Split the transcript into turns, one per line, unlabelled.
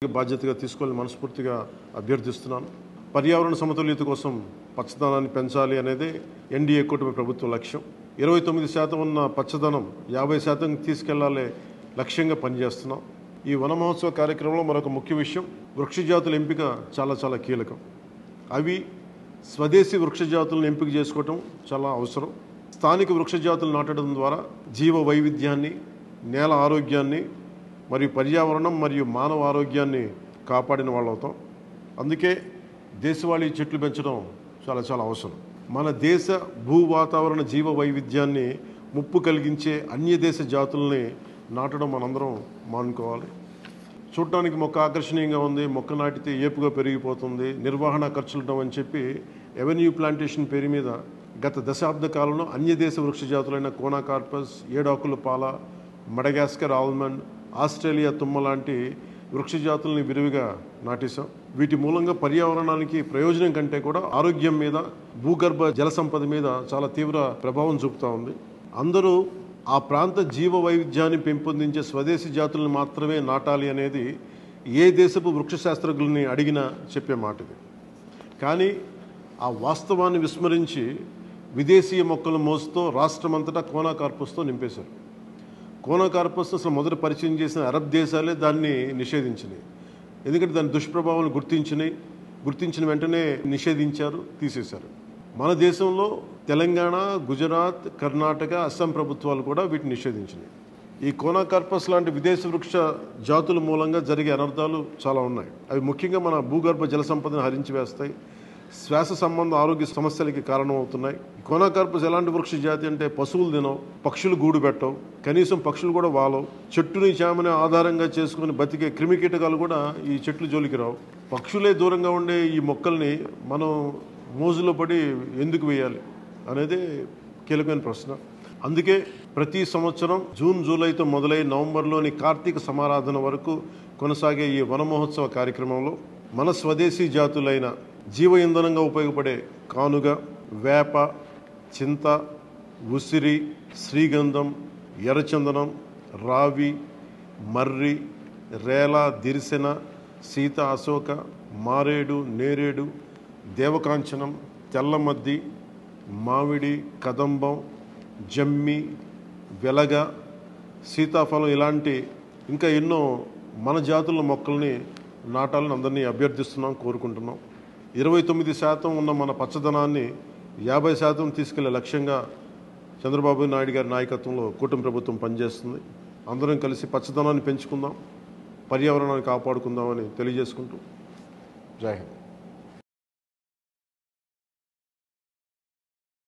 బాధ్యతగా తీసుకోవాలని మనస్ఫూర్తిగా అభ్యర్థిస్తున్నాను. పర్యావరణ సమతుల్యత కోసం పచ్చదనాన్ని పెంచాలి అనేది ఎన్డీఏ కూటమి ప్రభుత్వ లక్ష్యం. 29% ఉన్న పచ్చదనం 50% తీసుకెళ్లాలి లక్ష్యంగా పనిచేస్తున్నాం. ఈ వన మహోత్సవ కార్యక్రమంలో మరొక ముఖ్య విషయం వృక్ష జాతుల ఎంపిక చాలా కీలకం. అవి స్వదేశీ వృక్ష జాతులను ఎంపిక చేసుకోవటం చాలా అవసరం. స్థానిక వృక్ష జాతులు నాటడం ద్వారా జీవ వైవిధ్యాన్ని, నేల ఆరోగ్యాన్ని మరియు పర్యావరణం మరియు మానవ ఆరోగ్యాన్ని కాపాడిన వాళ్ళు అవుతాం. అందుకే దేశవాళీ చెట్లు పెంచడం చాలా అవసరం. మన దేశ భూ వాతావరణ జీవ వైవిధ్యాన్ని ముప్పు కలిగించే అన్య దేశ జాతుల్ని నాటడం మనందరం మానుకోవాలి. చూడటానికి మొక్క ఆకర్షణీయంగా ఉంది, మొక్క నాటితే ఏపుగా పెరిగిపోతుంది, నిర్వహణ ఖర్చులు అని చెప్పి ఎవెన్యూ ప్లాంటేషన్ పేరు మీద గత దశాబ్ద కాలంలో అన్య దేశ వృక్ష జాతులైన కోనాకార్పస్, ఏడాకుల పాల, మడగాస్కర్ ఆల్మండ్, ఆస్ట్రేలియా తుమ్మ లాంటి వృక్ష జాతుల్ని విరివిగా నాటేశాం. వీటి మూలంగా పర్యావరణానికి ప్రయోజనం కంటే కూడా ఆరోగ్యం మీద, భూగర్భ జల సంపద మీద చాలా తీవ్ర ప్రభావం చూపుతూ ఉంది. అందరూ ఆ ప్రాంత జీవ వైవిధ్యాన్ని పెంపొందించే స్వదేశీ జాతులను మాత్రమే నాటాలి అనేది ఏ దేశపు వృక్ష శాస్త్రజ్ఞుల్ని అడిగినా చెప్పే మాట ఇది. కానీ ఆ వాస్తవాన్ని విస్మరించి విదేశీయ మొక్కల మోసుతో రాష్ట్రమంతటా కోనాకార్పస్తో నింపేశారు. కోనాకార్పస్ అసలు మొదట పరిచయం చేసిన అరబ్ దేశాలే దాన్ని నిషేధించినాయి. ఎందుకంటే దాని దుష్ప్రభావాలను గుర్తించిన వెంటనే నిషేధించారు, తీసేశారు. మన దేశంలో తెలంగాణ, గుజరాత్, కర్ణాటక, అస్సాం ప్రభుత్వాలు కూడా వీటిని నిషేధించినాయి. ఈ కోనాకార్పస్ లాంటి విదేశీ వృక్ష జాతుల మూలంగా జరిగే అనర్థాలు చాలా ఉన్నాయి. అవి ముఖ్యంగా మన భూగర్భ జల సంపదను హరించి వేస్తాయి, శ్వాస సంబంధ ఆరోగ్య సమస్యలకి కారణమవుతున్నాయి. కోనాకార్పస్ ఎలాంటి వృక్ష జాతి అంటే పశువులు తినవు, పక్షులు గూడు పెట్టవు, కనీసం పక్షులు కూడా వాలవు. చెట్టుని చేమని ఆధారంగా చేసుకుని బతికే క్రిమికీటకాలు కూడా ఈ చెట్లు జోలికి రావు. పక్షులే దూరంగా ఉండే ఈ మొక్కల్ని మనం మోజులో పడి ఎందుకు వేయాలి అనేది కీలకమైన ప్రశ్న. అందుకే ప్రతి సంవత్సరం జూన్, జూలైతో మొదలై నవంబర్లోని కార్తీక సమారాధన వరకు కొనసాగే ఈ వన మహోత్సవ కార్యక్రమంలో మన స్వదేశీ జాతులైన జీవ ఇంధనంగా ఉపయోగపడే కానుగ, వేప, చింత, ఉసిరి, శ్రీగంధం, ఎర్రచందనం, రావి, మర్రి, రేల, దిరిసెన, సీత, అశోక, మారేడు, నేరేడు, దేవకాంచనం, తెల్లమద్ది, మామిడి, కదంబం, జమ్మి, వెలగ, సీతాఫలం ఇలాంటి ఇంకా ఎన్నో మన జాతుల మొక్కల్ని నాటాలని అందరినీ అభ్యర్థిస్తున్నాం, కోరుకుంటున్నాం. 29% ఉన్న మన పచ్చదనాన్ని 50% తీసుకెళ్లే లక్ష్యంగా చంద్రబాబు నాయుడు గారి నాయకత్వంలో కూటమి ప్రభుత్వం పనిచేస్తుంది. అందరం కలిసి పచ్చదనాన్ని పెంచుకుందాం, పర్యావరణాన్ని కాపాడుకుందామని తెలియజేసుకుంటూ జై హింద్.